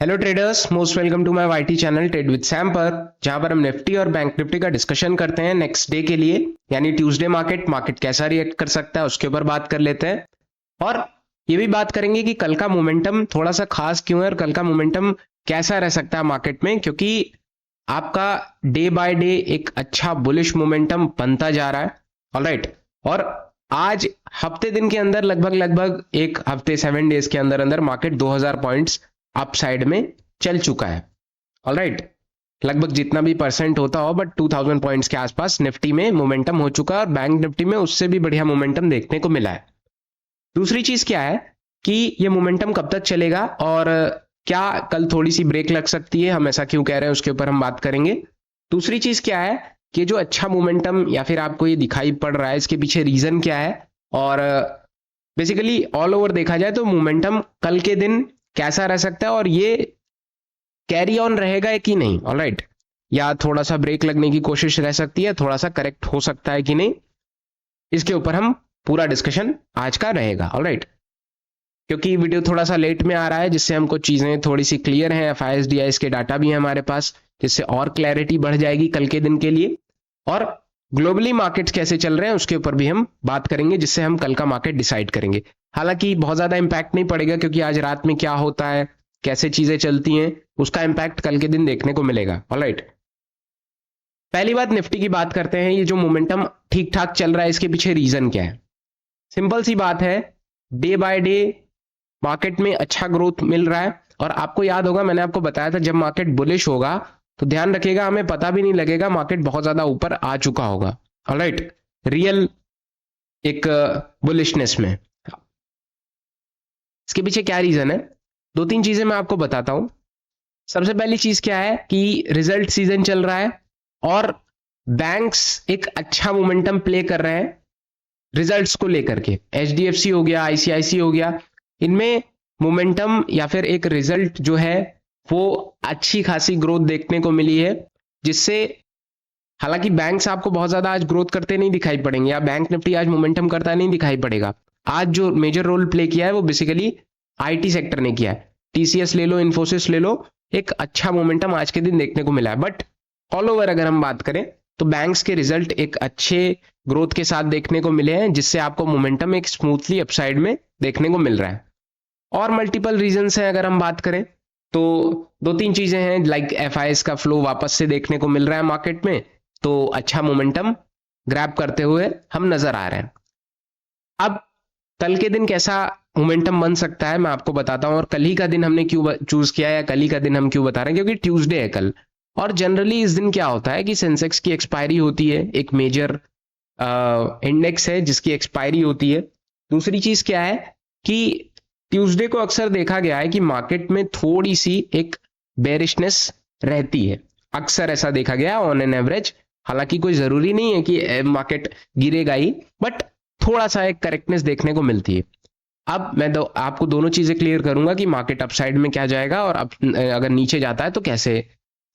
Hello traders, most welcome to my YT channel trade with Sam पर, जहां पर हम निफ्टी और बैंक निफ्टी का डिस्कशन करते हैं नेक्स्ट डे के लिए, यानी ट्यूसडे मार्केट कैसा रिएक्ट कर सकता है उसके ऊपर बात कर लेते हैं। और ये भी बात करेंगे कि कल का मोमेंटम थोड़ा सा खास क्यों है और कल का मोमेंटम कैसा रह सकता है मार्केट में, क्योंकि आपका डे बाय डे एक अच्छा बुलिश मोमेंटम बनता जा रहा है। ऑलराइट, और आज हफ्ते दिन के अंदर लगभग एक हफ्ते 7 डेज के अंदर अंदर मार्केट 2000 पॉइंट्स अप साइड में चल चुका है। ऑलराइट, लगभग जितना भी परसेंट होता हो बट 2000 पॉइंट्स के आसपास निफ्टी में मोमेंटम हो चुका है और बैंक निफ्टी में उससे भी बढ़िया मोमेंटम देखने को मिला है। दूसरी चीज क्या है कि ये मोमेंटम कब तक चलेगा और क्या कल थोड़ी सी ब्रेक लग सकती है, हम ऐसा क्यों कह रहे हैं उसके ऊपर हम बात करेंगे। दूसरी चीज क्या है कि जो अच्छा मोमेंटम या फिर आपको ये दिखाई पड़ रहा है इसके पीछे रीजन क्या है, और बेसिकली ऑल ओवर देखा जाए तो मोमेंटम कल के दिन कैसा रह सकता है और ये कैरी ऑन रहेगा कि नहीं। ऑलराइट, या थोड़ा सा ब्रेक लगने की कोशिश रह सकती है, थोड़ा सा करेक्ट हो सकता है कि नहीं, इसके ऊपर हम पूरा डिस्कशन आज का रहेगा। ऑलराइट, क्योंकि वीडियो थोड़ा सा लेट में आ रहा है जिससे हमको चीजें थोड़ी सी क्लियर हैं, एफआईएस डीआईएस के डाटा भी है हमारे पास, जिससे और क्लैरिटी बढ़ जाएगी कल के दिन के लिए। और ग्लोबली मार्केट्स कैसे चल रहे हैं उसके ऊपर भी हम बात करेंगे, जिससे हम कल का मार्केट डिसाइड करेंगे। हालांकि बहुत ज्यादा इंपैक्ट नहीं पड़ेगा क्योंकि आज रात में क्या होता है, कैसे चीजें चलती हैं, उसका इंपैक्ट कल के दिन देखने को मिलेगा। ऑलराइट, पहली बात निफ्टी की बात करते हैं। ये जो मोमेंटम ठीक ठाक चल रहा है इसके पीछे रीजन क्या है। सिंपल सी बात है, डे बाय डे मार्केट में अच्छा ग्रोथ मिल रहा है। और आपको याद होगा मैंने आपको बताया था जब मार्केट बुलिश होगा तो ध्यान रखिएगा हमें पता भी नहीं लगेगा मार्केट बहुत ज्यादा ऊपर आ चुका होगा। ऑलराइट, रियल एक बुलिशनेस में। इसके पीछे क्या रीजन है, 2-3 चीजें मैं आपको बताता हूं। सबसे पहली चीज क्या है कि रिजल्ट सीजन चल रहा है और बैंक्स एक अच्छा मोमेंटम प्ले कर रहे हैं रिजल्ट्स को लेकर के। एचडीएफसी हो गया, आईसीआईसी हो गया, इनमें मोमेंटम या फिर एक रिजल्ट जो है वो अच्छी खासी ग्रोथ देखने को मिली है, जिससे हालांकि बैंक्स आपको बहुत ज्यादा आज ग्रोथ करते नहीं दिखाई पड़ेंगे या बैंक निफ्टी आज मोमेंटम करता नहीं दिखाई पड़ेगा। आज जो मेजर रोल प्ले किया है वो बेसिकली आईटी सेक्टर ने किया है। टीसीएस ले लो, इन्फोसिस ले लो, एक अच्छा मोमेंटम आज के दिन देखने को मिला है। बट ऑल ओवर अगर हम बात करें तो बैंक्स के रिजल्ट एक अच्छे ग्रोथ के साथ देखने को मिले हैं, जिससे आपको मोमेंटम एक स्मूथली अपसाइड में देखने को मिल रहा है। और मल्टीपल रीजंस हैं, अगर हम बात करें तो 2-3 चीजें हैं, लाइक एफआईएस का फ्लो वापस से देखने को मिल रहा है मार्केट में, तो अच्छा मोमेंटम ग्रैब करते हुए हम नजर आ रहे हैं। अब कल के दिन कैसा मोमेंटम बन सकता है मैं आपको बताता हूं, और कल ही का दिन हमने क्यों चूज किया या कल ही का दिन हम क्यों बता रहे हैं, क्योंकि ट्यूसडे है कल। और जनरली इस दिन क्या होता है कि सेंसेक्स की एक्सपायरी होती है, एक मेजर इंडेक्स है जिसकी एक्सपायरी होती है। दूसरी चीज क्या है कि ट्यूसडे को अक्सर देखा गया है कि मार्केट में थोड़ी सी एक बेरिशनेस रहती है, अक्सर ऐसा देखा गया ऑन एन एवरेज। हालांकि कोई जरूरी नहीं है कि मार्केट गिरेगा ही, बट थोड़ा सा एक करेक्टनेस देखने को मिलती है। अब मैं तो आपको दोनों चीजें क्लियर करूंगा कि मार्केट अपसाइड में क्या जाएगा और अगर नीचे जाता है तो कैसे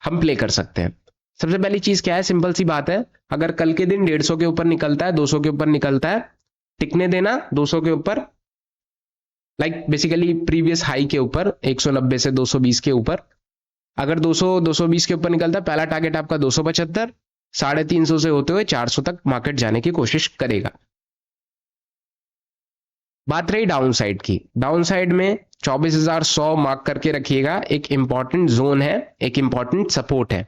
हम प्ले कर सकते हैं। सबसे पहली चीज क्या है, सिंपल सी बात है, अगर कल के दिन 150 के ऊपर निकलता है, 200 के ऊपर निकलता है, टिकने देना 200 के ऊपर, लाइक बेसिकली प्रीवियस हाई के ऊपर 190 से 220 के ऊपर। अगर 200-220 के ऊपर निकलता है, पहला टारगेट आपका 275, 350 से होते हुए 400 तक मार्केट जाने की कोशिश करेगा। बात रही डाउन साइड की, डाउन साइड में 24,100 मार्क करके रखिएगा, एक इंपॉर्टेंट जोन है, एक इंपॉर्टेंट सपोर्ट है।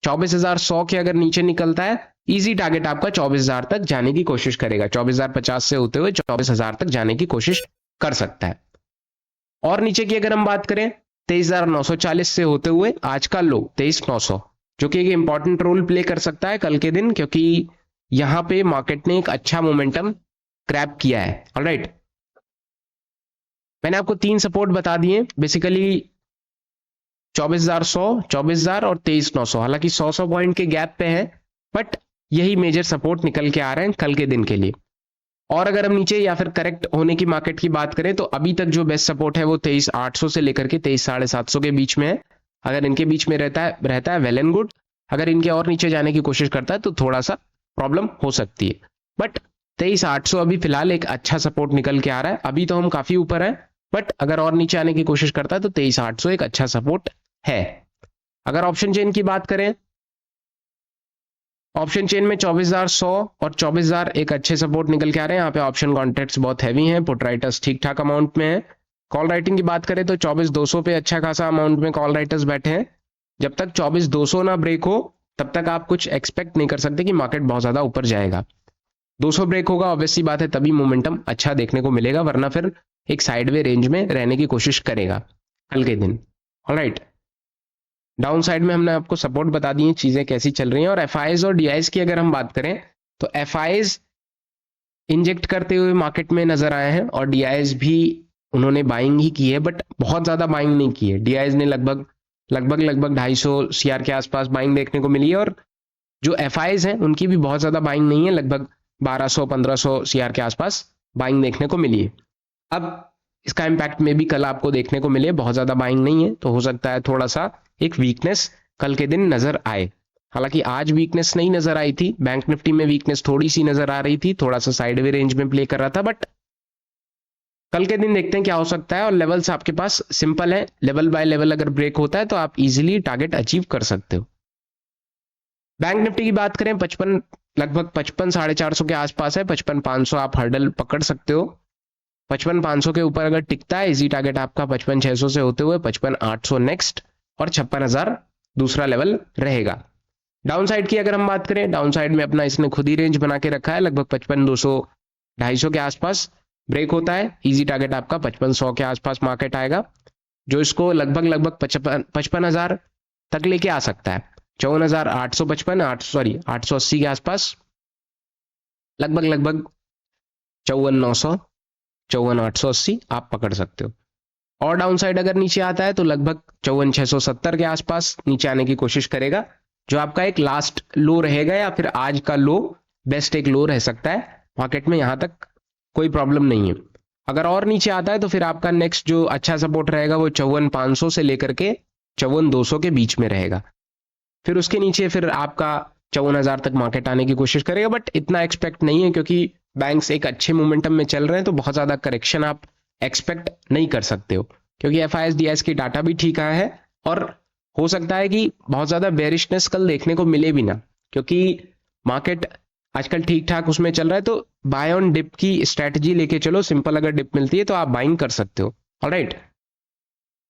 24,100 के अगर नीचे निकलता है, इजी टारगेट आपका 24,000 तक जाने की कोशिश करेगा, 24,050 से होते हुए 24,000 तक जाने की कोशिश कर सकता है। और नीचे की अगर हम बात करें 23,940 से होते हुए आज का लो 23,900, जो कि एक इंपॉर्टेंट रोल प्ले कर सकता है कल के दिन, क्योंकि यहां पे मार्केट ने एक अच्छा मोमेंटम क्रैप किया है। ऑलराइट, मैंने आपको 3 सपोर्ट बता दिए बेसिकली, 24,100, 24,000 और 23,900। हालांकि 100 पॉइंट के गैप पे है, बट यही मेजर सपोर्ट निकल के आ रहे हैं कल के दिन के लिए। और अगर हम नीचे या फिर करेक्ट होने की मार्केट की बात करें तो अभी तक जो बेस्ट सपोर्ट है वो 23,800 से लेकर के 23,750 के बीच में है। अगर इनके बीच में रहता है वेल एंड गुड। अगर इनके और नीचे जाने की कोशिश करता है तो थोड़ा सा प्रॉब्लम हो सकती है, बट 23,800 अभी फिलहाल एक अच्छा सपोर्ट निकल के आ रहा है। अभी तो हम काफी ऊपर है, बट अगर और नीचे आने की कोशिश करता है तो 23,800 एक अच्छा सपोर्ट है। अगर ऑप्शन चेन की बात करें, ऑप्शन चेन में 24,100 और 24,000 एक अच्छे सपोर्ट निकल के आ रहे हैं। यहाँ पे ऑप्शन कॉन्ट्रैक्ट्स बहुत हैवी हैं, पुट राइटर्स ठीक ठाक अमाउंट में है। कॉल राइटिंग की बात करें तो 24,200 पे अच्छा खासा अमाउंट में कॉल राइटर्स बैठे हैं। जब तक 24,200 ना ब्रेक हो तब तक आप कुछ एक्सपेक्ट नहीं कर सकते कि मार्केट बहुत ज्यादा ऊपर जाएगा। 200 ब्रेक होगा ऑब्वियसली बात है, तभी मोमेंटम अच्छा देखने को मिलेगा, वरना फिर एक साइडवे रेंज में रहने की कोशिश करेगा कल के दिन। ऑलराइट, डाउन साइड में हमने आपको सपोर्ट बता दी है, चीजें कैसी चल रही हैं। और एफआईज और डीआईज की अगर हम बात करें तो एफआईज इंजेक्ट करते हुए मार्केट में नजर आए हैं और डीआईज भी उन्होंने बाइंग ही की है, बट बहुत ज्यादा बाइंग नहीं की है। डीआईज ने लगभग 250 सीआर के आसपास बाइंग देखने को मिली है, और जो एफआईज हैं उनकी भी बहुत ज्यादा बाइंग नहीं है, लगभग 1200-1500 सीआर के आसपास बाइंग देखने को मिली है। अब इसका इम्पैक्ट में भी कल आपको देखने को मिले, बहुत ज्यादा बाइंग नहीं है, तो हो सकता है थोड़ा सा एक वीकनेस कल के दिन नजर आए। हालांकि आज वीकनेस नहीं नजर आई थी, बैंक निफ्टी में वीकनेस थोड़ी सी नजर आ रही थी, थोड़ा सा साइडवे रेंज में प्ले कर रहा था, बट कल के दिन देखते हैं क्या हो सकता है। और लेवल्स आपके पास सिंपल है, लेवल बाय लेवल अगर ब्रेक होता है तो आप इजीली टारगेट अचीव कर सकते हो। बैंक निफ्टी की बात करें, 55 लगभग 55,450 के आसपास है, 55,500 आप हर्डल पकड़ सकते हो। 55,500 के ऊपर अगर टिकता है, इजी टारगेट आपका 55,600 से होते हुए 55,800 नेक्स्ट, और 56,000 दूसरा लेवल रहेगा। डाउन साइड की अगर हम बात करें, डाउन साइड में अपना इसने खुद ही रेंज बना के रखा है, लगभग 55,200 250 के आसपास ब्रेक होता है, इजी टारगेट आपका 55,100 के आसपास मार्केट आएगा, जो इसको लगभग 55,000 तक लेके आ सकता है। 54,855 880 के आसपास, लगभग 54,900 54,880 आप पकड़ सकते हो। और डाउन साइड अगर नीचे आता है तो लगभग 54,670 के आसपास नीचे आने की कोशिश करेगा, जो आपका एक लास्ट लो रहेगा, या फिर आज का लो बेस्ट एक लो रह सकता है मार्केट में, यहां तक कोई प्रॉब्लम नहीं है। अगर और नीचे आता है तो फिर आपका नेक्स्ट जो अच्छा सपोर्ट रहेगा वो 54,500 से लेकर के 54,200 के बीच में रहेगा। फिर उसके नीचे फिर आपका 54,000 तक मार्केट आने की कोशिश करेगा, बट इतना एक्सपेक्ट नहीं है, क्योंकि बैंक्स एक अच्छे मोमेंटम में चल रहे हैं, तो बहुत ज्यादा करेक्शन आप एक्सपेक्ट नहीं कर सकते हो, क्योंकि एफआईएस डीआईएस की डाटा भी ठीक आया है, और हो सकता है कि बहुत ज्यादा बेरिशनेस कल देखने को मिले भी ना, क्योंकि मार्केट आजकल ठीक ठाक उसमें चल रहा है। तो बाय ऑन डिप की स्ट्रेटजी लेके चलो, सिंपल अगर डिप मिलती है तो आप बाइंग कर सकते हो। ऑलराइट,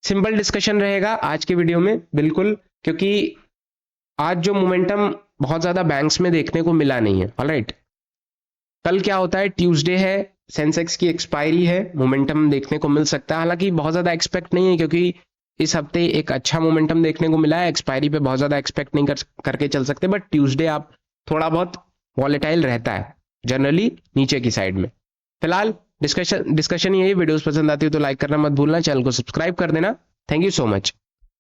सिंपल डिस्कशन रहेगा आज के वीडियो में, बिल्कुल, क्योंकि आज जो मोमेंटम बहुत ज्यादा बैंक्स में देखने को मिला नहीं है। ऑलराइट, कल क्या होता है, ट्यूसडे है, सेंसेक्स की एक्सपायरी है, मोमेंटम देखने को मिल सकता है, हालांकि बहुत ज्यादा एक्सपेक्ट नहीं है, क्योंकि इस हफ्ते एक अच्छा मोमेंटम देखने को मिला है, एक्सपायरी पे बहुत ज्यादा एक्सपेक्ट नहीं करके चल सकते, बट ट्यूसडे आप थोड़ा बहुत वॉलेटाइल रहता है जनरली नीचे की साइड में। फिलहाल डिस्कशन यही, वीडियोस पसंद आती है तो लाइक करना मत भूलना, चैनल को सब्सक्राइब कर देना। Thank you so much.